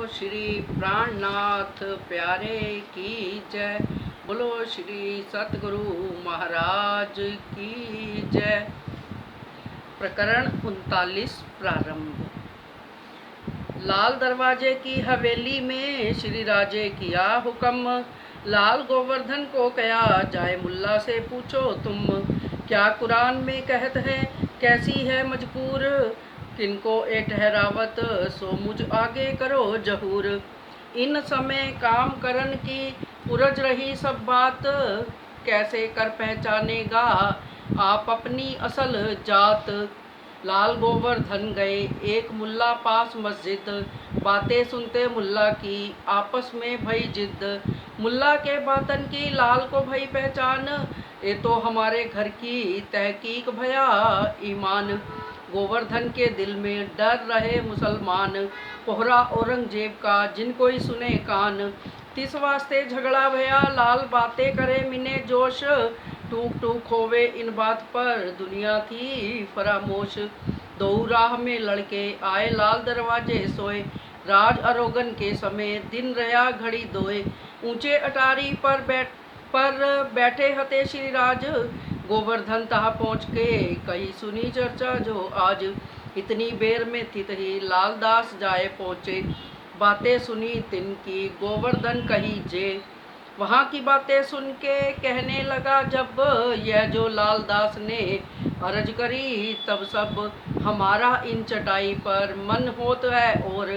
श्री प्राणनाथ प्यारे की जय। बोलो श्री सतगुरु महाराज की जय। प्रकरण 39 प्रारंभ। लाल दरवाजे की हवेली में श्री राजे किया हुक्म, लाल गोवर्धन को कया जाए मुल्ला से पूछो तुम, क्या कुरान में कहत है कैसी है मजकूर, किनको ए ठहरावत सो मुझ आगे करो जहूर। इन समय काम करन की उरज रही सब बात, कैसे कर पहचानेगा आप अपनी असल जात। लाल गोवर्धन गए एक मुल्ला पास मस्जिद, बातें सुनते मुल्ला की आपस में भई जिद। मुल्ला के बातन की लाल को भई पहचान, ये तो हमारे घर की तहकीक भया ईमान। गोवर्धन के दिल में डर रहे मुसलमान, पोहरा औरंगजेब का जिन कोई सुने कान। तिस वास्ते झगड़ा भया लाल बातें करे मिने जोश, टूक टूक होवे इन बात पर दुनिया थी फरामोश। दो राह में लड़के आए लाल दरवाजे सोए, राज अरोगन के समय दिन रहा घड़ी दोए। ऊंचे अटारी पर बैठे हते श्री राज, गोवर्धन तहा पहुँच के कही सुनी चर्चा जो आज। इतनी बेर में थित ही लाल दास जाए पहुँचे, बातें सुनी तिनकी गोवर्धन कही जे। वहाँ की बातें सुन के कहने लगा जब, यह जो लाल दास ने अर्ज करी तब सब हमारा इन चटाई पर मन होत है और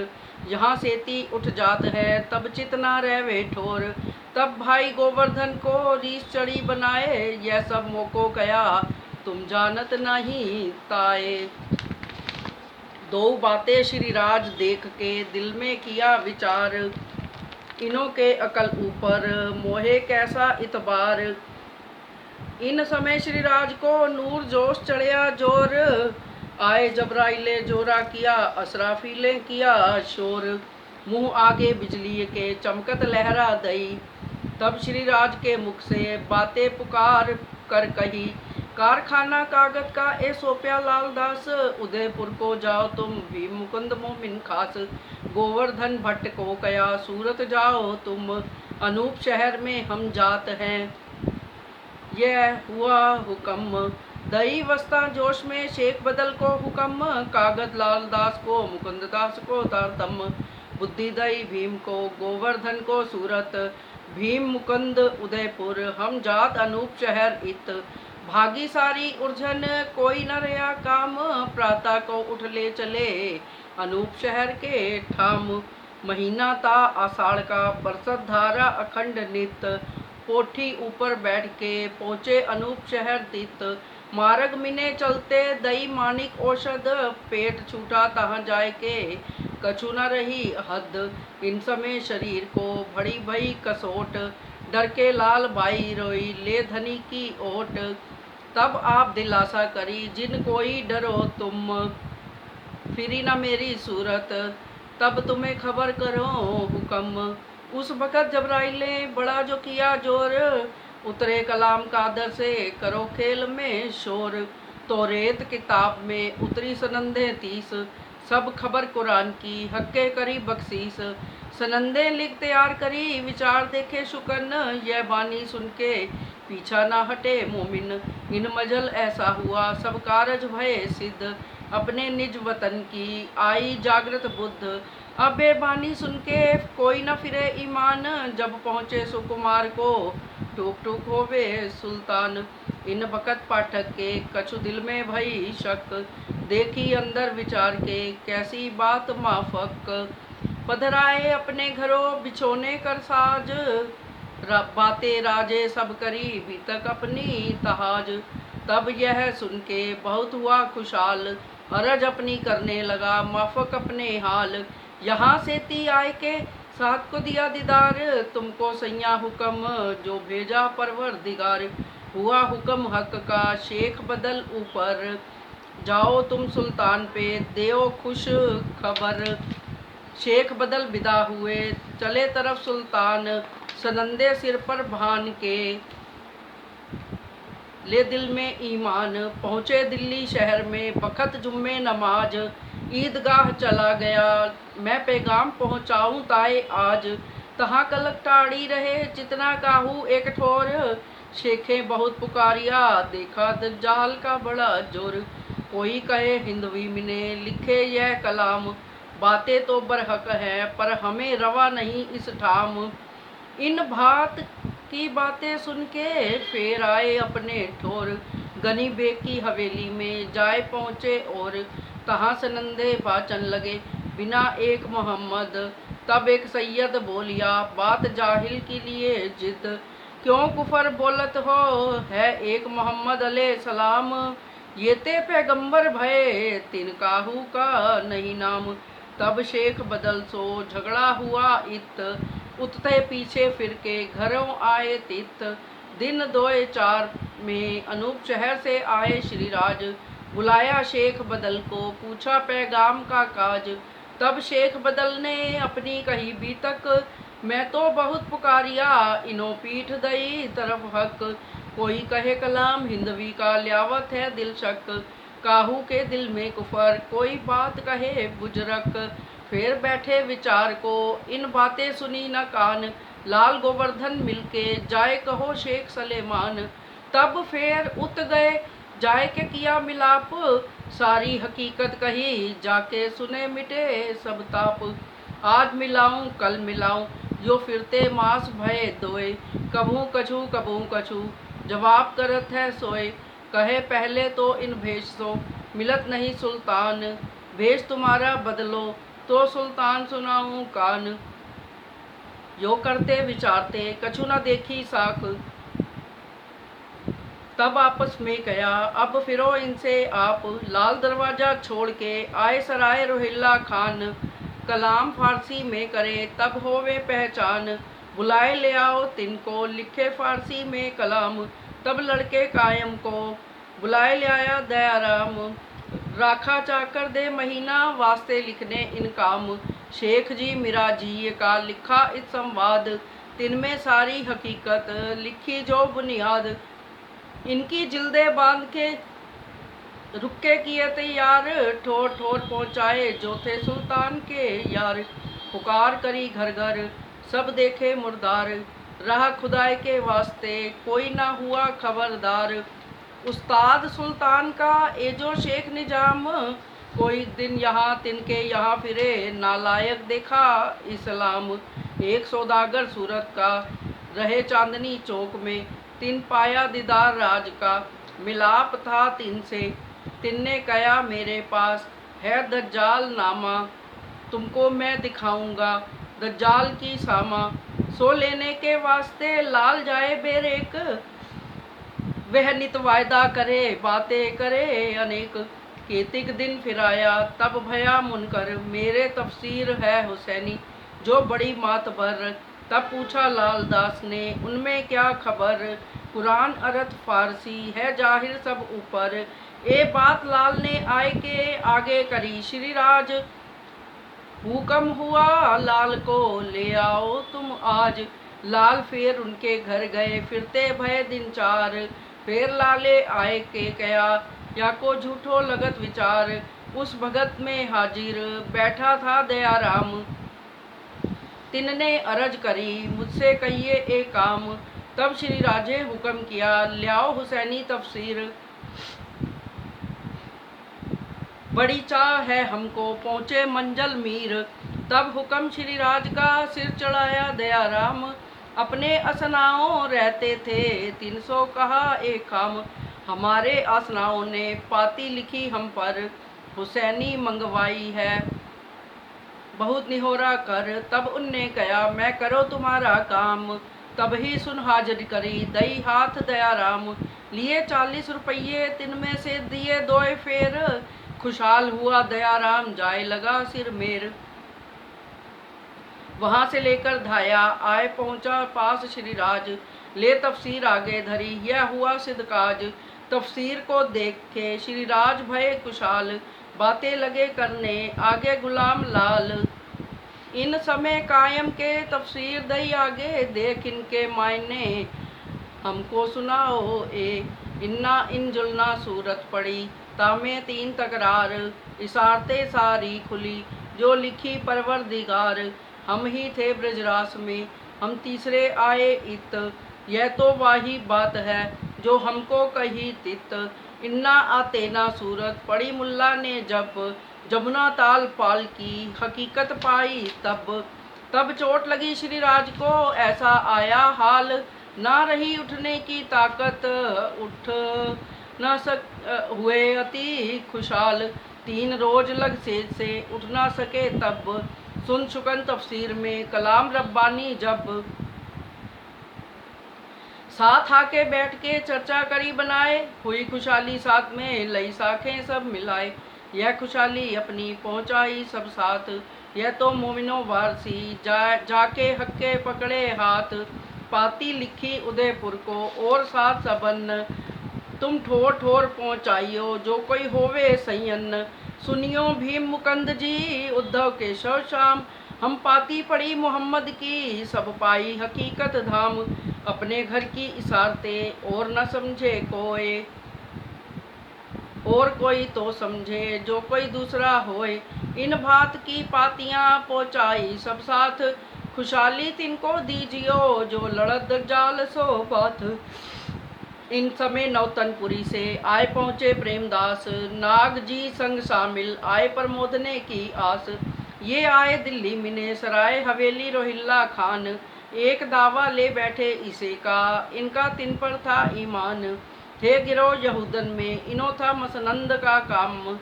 यहाँ सेती उठ जात है तब चितना रहवे ठोर। तब भाई गोवर्धन को रीस चढ़ी बनाए, यह सब मोको कया तुम जानत नहीं ताए। दो बातें श्री राज देख के दिल में किया विचार, इनों के अकल ऊपर मोहे कैसा इतबार। इन समय श्री राज को नूर जोश चढ़िया जोर, आए जबराइले जोरा किया असराफीले किया शोर। मुंह आगे बिजली के चमकत लहरा दई, तब श्री राज के मुख से बातें पुकार कर कही। कारखाना कागज का ए सोप्या लाल दास, उदयपुर को जाओ तुम भीम मुकुंद मोमिन खास। गोवर्धन भट्ट को कया सूरत जाओ तुम, अनूप शहर में हम जात हैं यह हुआ हुक्म। दई वस्ता जोश में शेख बदल को हुक्म, कागज लाल दास को मुकुंद दास को तारतम। बुद्धि दई भीम को गोवर्धन को सूरत, भीम मुकुंद उदयपुर हम जात अनूप शहर इत। भागी सारी उलझन कोई न रहा काम, प्रातः को उठ ले चले अनूप शहर के ठाम। महीना ता आषाढ़ का बरसत धारा अखंड नित, पोठी ऊपर बैठ के पहुँचे अनूप शहर तित। मार्ग मिने चलते दई मानिक औषध, पेट छूटा तहाँ जाए के कछु न रही हद। इन समय शरीर को भड़ी भई कसोट, डर के लाल बाई रोई ले धनी की ओट। तब आप दिलासा करी जिन कोई डरो तुम, फिरी न मेरी सूरत तब तुम्हें खबर करो हुक्म। उस वक़्त जबराइले बड़ा जो किया जोर, उतरे कलाम कादर से करो खेल में शोर। तौरेत किताब में उतरी सनंदे 30, सब खबर कुरान की हक्के करी बख्शीस। सनंदे लिख तैयार करी विचार देखे शुकन, यह बानी सुन के पीछा ना हटे मोमिन। इन मजल ऐसा हुआ सब कारज भय सिद्ध, अपने निज वतन की आई जागृत बुद्ध। अब ये बानी सुन के कोई न फिरे ईमान, जब पहुँचे सुकुमार को टूक टूक होवे सुल्तान। इन वक़्त पाठक के कछु दिल में भई शक, देखी अंदर विचार के कैसी बात माफक। पधराए अपने घरों बिछोने कर साज, बातें राजे सब करी भी तक अपनी तहाज। तब यह सुन के बहुत हुआ खुशहाल, हरज अपनी करने लगा माफक अपने हाल। यहाँ से ती आए के साथ को दिया दीदार, तुमको सैया हुक्म जो भेजा परवरदिगार। हुआ हुक्म हक का शेख बदल ऊपर, जाओ तुम सुल्तान पे देओ खुश खबर। शेख बदल विदा हुए चले तरफ सुल्तान, सनंदे सिर पर भान के ले दिल में ईमान। पहुँचे दिल्ली शहर में बखत जुम्मे नमाज, ईदगाह चला गया, मैं पैगाम पहुँचाऊँ ताए आज। तहाँ कलक टाड़ी रहे जितना काहू एक ठोर, शेखे बहुत पुकारिया देखा दज्जाल का बड़ा जोर। कोई कहे हिंदवी में ने लिखे यह कलाम, बातें तो बरहक है पर हमें रवा नहीं इस ठाम। इन बात की बातें सुन के फिर आए अपने ठोर, गनी बेग की हवेली में जाए पहुँचे और तहाँ से नंदे बाचन लगे बिना एक मोहम्मद। तब एक सैयद बोलिया बात जाहिल के लिए जिद, क्यों कुफर बोलत हो है एक मोहम्मद अलैहि सलाम। ये ते पैगंबर भय तिन काहू का नहीं नाम। तब शेख बदल सो झगड़ा हुआ इत, उतते पीछे फिर के घरों आए तित। दिन 2-4 में अनूप शहर से आए श्रीराज, बुलाया शेख बदल को पूछा पैगाम का काज। तब शेख बदल ने अपनी कही बीतक, मैं तो बहुत पुकारिया इनो पीठ दई तरफ हक। कोई कहे कलाम हिंदवी का ल्यावत है दिल शक, काहू के दिल में कुफर कोई बात कहे बुजरक। फिर बैठे विचार को इन बातें सुनी न कान, लाल गोवर्धन मिलके जाए कहो शेख सलेमान। तब फिर उत गए जाए के किया मिलाप, सारी हकीकत कही जाके सुने मिटे सब ताप। आज मिलाऊं कल मिलाऊं जो फिरते मास भय दोए, कभू कछु जवाब करत है सोए। कहे पहले तो इन भेष सो मिलत नहीं सुल्तान, भेष तुम्हारा बदलो तो सुल्तान सुनाऊं कान। यो करते विचारते कछु न देखी साख, तब आपस में कहा अब फिरो इनसे आप। लाल दरवाजा छोड़ के आए सराय रोहिल्ला खान, कलाम फारसी में करे तब होवे पहचान। बुलाए ले आओ तिनको लिखे फारसी में कलाम, तब लड़के कायम को बुलाए ले आया दयाराम। राखा चाकर दे महीना वास्ते लिखने इन काम, शेख जी मिरा जी का लिखा इस संवाद। तिनमें सारी हकीकत लिखी जो बुनियाद, इनकी जिल्दे बांध के रुक्के किए तैयार। ठोर ठोर पहुँचाए जो थे सुल्तान के यार, पुकार करी घर घर सब देखे मुर्दार। रहा खुदाई के वास्ते कोई ना हुआ खबरदार, उस्ताद सुल्तान का एजो शेख निजाम। कोई दिन यहाँ तिनके यहाँ फिरे नालायक देखा इस्लाम। एक सौदागर सूरत का रहे चांदनी चौक में, तिन पाया दीदार राज का मिलाप था तिन से। तिनने कहा मेरे पास है दज्जाल नामा, तुमको मैं दिखाऊंगा दज्जाल की सामा। सो लेने के वास्ते लाल जाए बेरेक, वह नित वायदा करे बातें करे अनेक। केतिक दिन फिर आया तब भया मुनकर, मेरे तफसीर है हुसैनी जो बड़ी मातबर। तब पूछा लाल दास ने उनमें क्या खबर, कुरान अरत फारसी है जाहिर सब ऊपर। ए बात लाल ने आए के आगे करी श्रीराज, हुक्म हुआ लाल को ले आओ तुम आज। लाल फिर उनके घर गए फिरते भय दिन 4, फिर लाले आए के कया या को झूठो लगत विचार। उस भगत में हाजिर बैठा था दयाराम, तिनने अरज करी मुझसे कहिए एक काम। तब श्री राजे हुक्म किया लियाओ हुसैनी तफसीर, बड़ी चाह है हमको पहुँचे मंजल मीर। तब हुक्म श्री राज का सिर चढ़ाया दयाराम, अपने असनाओं रहते थे 300 कहा एक काम। हमारे असनाओं ने पाती लिखी हम पर, हुसैनी मंगवाई है बहुत निहोरा कर। तब उनने कहा मैं करो तुम्हारा काम, तब ही सुन हाजिर करी दई हाथ दयाराम। लिए 40 रुपये तिन में से दिए 2 फेर, खुशहाल हुआ दयाराम जाए लगा सिर मेर। वहाँ से लेकर धाया आए पहुँचा पास श्री राज, ले तफसीर आगे धरी यह हुआ सिद्धकाज। तफसीर को देख के श्री राज भय खुशहाल, बातें लगे करने आगे गुलाम लाल। इन समय कायम के तफसीर दई आगे, देख इनके मायने हमको सुनाओ ए। इन्ना इन जुलना सूरत पड़ी तामे तीन तकरार, इशारते सारी खुली, जो लिखी परवरदिगार। हम ही थे ब्रजरास में, हम तीसरे आए इत, यह तो वाही बात है जो हमको कही तित। इन्ना आते ना सूरत पड़ी मुल्ला ने जब, जमुना ताल पाल की हकीकत पाई तब। तब चोट लगी श्री राज को ऐसा आया हाल, ना रही उठने की ताकत, उठ न सक हुए अति खुशहाल। 3 रोज लग से उठ ना सके तब, सुन शुकन तफसीर में कलाम रब्बानी जब। साथ आके बैठ के चर्चा करी बनाए, हुई खुशहाली साथ में लई साखें सब मिलाए। यह खुशहाली अपनी पहुंचाई सब साथ, यह तो मोमिनो वारसी जाके हक्के पकड़े हाथ। पाती लिखी उदयपुर को और साथ सबन, तुम ठोर ठोर पहुंचाइयो जो कोई होवे सैयन। सुनियो भीम मुकंद जी उद्धव केशव श्याम, हम पाती पड़ी मोहम्मद की सब पाई हकीकत धाम। अपने घर की इशारते और न समझे कोई, और कोई तो समझे जो कोई दूसरा होए। इन भात की पातियां पहुंचाई सब साथ, खुशहाली तिनको दीजियो जो लड़त जाल सो बात। इन समय नौतनपुरी से आए पहुंचे प्रेमदास, नाग जी संग शामिल आए प्रमोदने की आस। ये आए दिल्ली मिने सराय हवेली रोहिल्ला खान, एक दावा ले बैठे इसे का इनका तिन पर था ईमान। थे गिरो यहूदन में इनो था मसनंद का काम,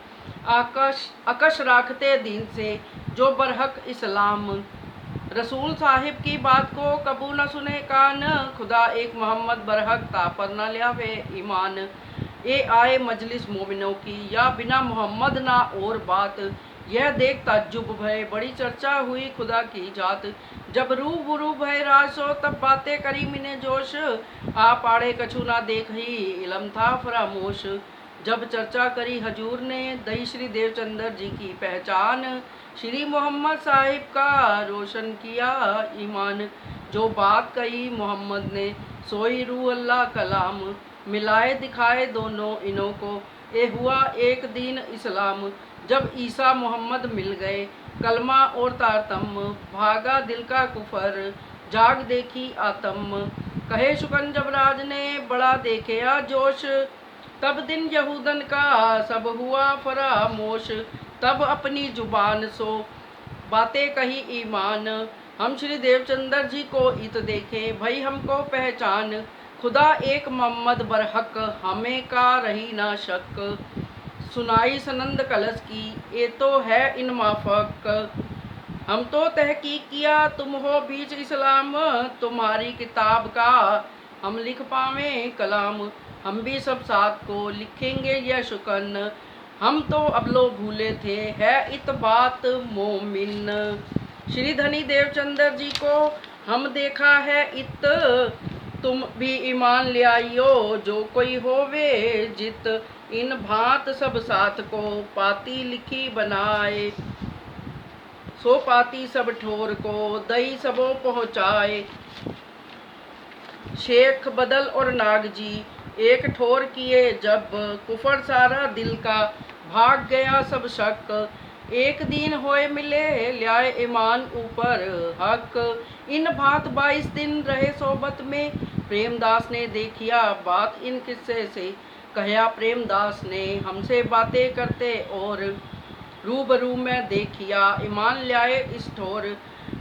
अकश राखते दीन से जो बरहक इस्लाम। रसूल साहिब की बात को कबू न सुने कान, खुदा एक मोहम्मद बरहक ता पर न ल्यावे ईमान। ये आए मजलिस मोमिनों की या बिना मोहम्मद ना और बात, यह देख ताज्जुब भय बड़ी चर्चा हुई खुदा की जात। जब रूबरू भय रासो तब बातें करी मिने जोश, आ पाड़े कछु ना देख ही इलम था फरामोश। जब चर्चा करी हजूर ने दई श्री देवचंद्र जी की पहचान, श्री मोहम्मद साहिब का रोशन किया ईमान। जो बात कही मोहम्मद ने सोई रूह अल्लाह कलाम, मिलाए दिखाए दोनों इनों को ये हुआ एक दीन इस्लाम। जब ईसा मोहम्मद मिल गए कलमा और तारतम, भागा दिल का कुफर जाग देखी आतम। कहे शुकन जब राज ने बड़ा देखे जोश, तब दिन यहूदन का सब हुआ फरामोश। तब अपनी जुबान सो बातें कही ईमान, हम श्री देवचंद्र जी को इत देखे भई हमको पहचान। खुदा एक मोहम्मद बरहक हमें का रही ना शक, सुनाई सनंद कलश की ये तो है इन माफक। हम तो तहकीक किया तुम हो बीच इस्लाम, तुम्हारी किताब का हम लिख पावे कलाम। हम भी सब साथ को लिखेंगे यह शुकन, हम तो अब लो भूले थे है इत बात मोमिन। श्री धनी देवचंद्र जी को हम देखा है इत, तुम भी ईमान ले आइयो जो कोई होवे जित। इन भांत सब साथ को पाती लिखी बनाए, सो पाती सब ठोर को दई सबो पहुँचाए। शेख बदल और नाग जी एक ठोर किए जब, कुफर सारा दिल का भाग गया सब शक। एक दिन होए मिले ल्याए ईमान ऊपर हक, इन भांत 22 दिन रहे सोबत में। प्रेमदास ने देखिया बात इन किस्से से, कहा प्रेमदास ने हमसे बातें करते और। रूबरू में देखिया ईमान ल्याए इस ठोर,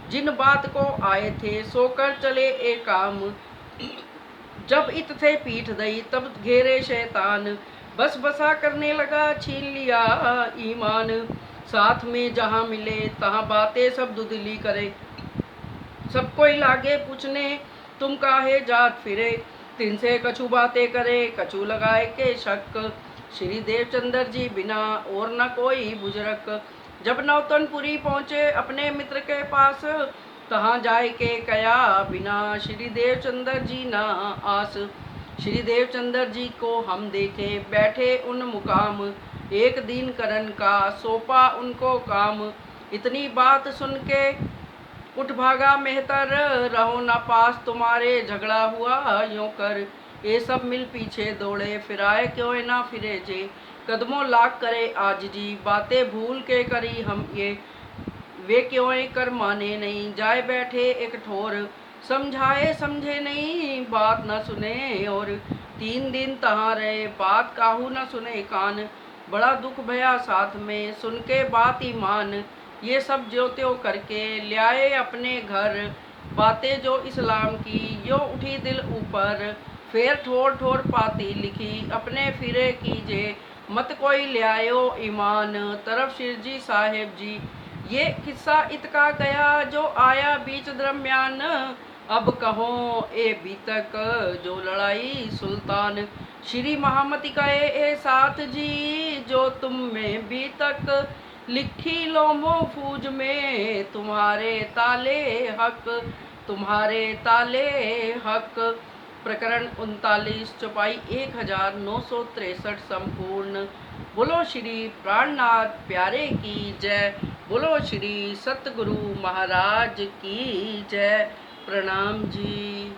जिन बात को आए थे सोकर चले एक काम। जब इत थे पीठ दई तब घेरे शैतान, बस बसा करने लगा छीन लिया ईमान। साथ में जहाँ मिले तहाँ बातें सब दुदली करे, सब कोई लागे पूछने तुम काहे जात फिरे। तिन से कछु बातें करे कछु लगाए के शक, श्री देवचंद्र जी बिना और न कोई बुजुर्ग। जब नौतनपुरी पहुँचे अपने मित्र के पास, तहाँ जाए के कया बिना श्री देवचंद्र जी ना आस। श्री देवचंद्र जी को हम देखे बैठे उन मुकाम, एक दिन करन का सौंपा उनको काम। इतनी बात सुन के उठ भागा मेहतर, रहो ना पास तुम्हारे झगड़ा हुआ यूं कर। ये सब मिल पीछे दौड़े फिराए क्यों ना फिरे जे, कदमों लाग करे आज जी, बातें भूल के करी हम ये, वे क्यों कर माने नहीं, जाए बैठे एक ठोर, समझाए समझे नहीं, बात न सुने और 3 दिन तहाँ रहे, बात काहू न सुने कान, बड़ा दुख भया साथ में, सुन के बात ईमान, ये सब ज्यों त्यों करके ल्याए अपने घर, बातें जो इस्लाम की यो उठी दिल ऊपर, फिर ठोर ठोर पाती लिखी अपने फिरे कीजे, मत कोई ल्यायो ईमान, तरफ शिरजी साहेब जी, ये किस्सा इतका गया जो आया बीच दरम्यान, अब कहो ए बीतक जो लड़ाई सुल्तान, श्री महामती कहे ए साथ जी, जो तुम में बीतक लिखी लो महफूज में, तुम्हारे ताले हक, तुम्हारे ताले हक। प्रकरण 39, चौपाई 1963 संपूर्ण। बोलो श्री प्राणनाथ प्यारे की जय, बोलो श्री सतगुरु महाराज की जय। प्रणाम जी।